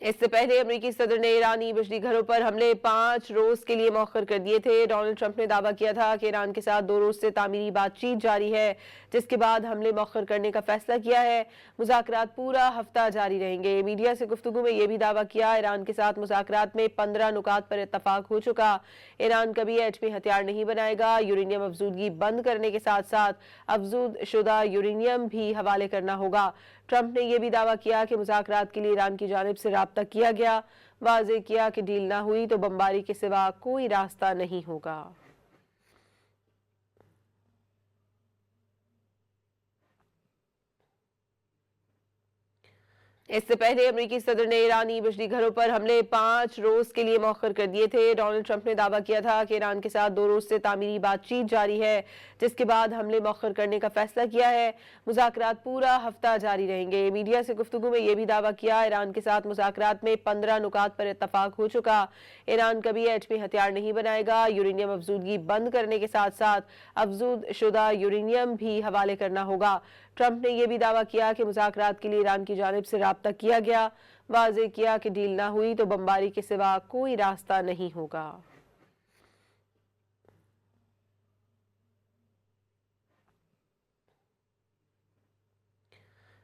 इससे पहले अमेरिकी सदर ने ईरानी बिजली घरों पर हमले 5 रोज के लिए मौखर कर दिए थे। डोनाल्ड ट्रंप ने दावा किया था कि ईरान के साथ 2 रोज से तामीरी बातचीत जारी है, जिसके बाद हमले मौखर करने का फैसला किया है। मुज़ाकरात पूरा हफ्ता जारी रहेंगे। मीडिया से गुफ्तगू में यह भी दावा किया, ईरान के साथ मुज़ाकरात में 15 नुकात पर इत्तफाक हो चुका। ईरान कभी एटमी हथियार नहीं बनाएगा। यूरेनियम अफजूदगी बंद करने के साथ साथ अफजूद शुदा यूरेनियम भी हवाले करना होगा। ट्रंप ने यह भी दावा किया कि मुज़ाकरात के लिए ईरान की जानिब से राब्ता किया गया। वाज़ेह किया कि डील ना हुई तो बमबारी के सिवा कोई रास्ता नहीं होगा। इससे पहले अमेरिकी सदर ने ईरानी बिजली घरों पर हमले 5 रोज के लिए मौखर कर दिए थे। डोनाल्ड ट्रंप ने दावा किया था कि ईरान के साथ 2 रोज से तामीरी बातचीत जारी है, जिसके बाद हमले मौखर करने का फैसला किया है। मुज़ाकरात पूरा हफ्ता जारी रहेंगे। मीडिया से गुफ्तगू में यह भी दावा किया, ईरान के साथ मुज़ाकरात में 15 नुकात पर इत्तफाक हो चुका। ईरान कभी एटमी हथियार नहीं बनाएगा। यूरेनियम अफजूदगी बंद करने के साथ साथ अफजूद शुदा यूरेनियम भी हवाले करना होगा। ट्रंप ने यह भी दावा किया कि मुज़ाकरात के लिए ईरान की जानिब से राब्ता किया गया। वाज़ेह किया कि डील ना हुई तो बमबारी के सिवा कोई रास्ता नहीं होगा।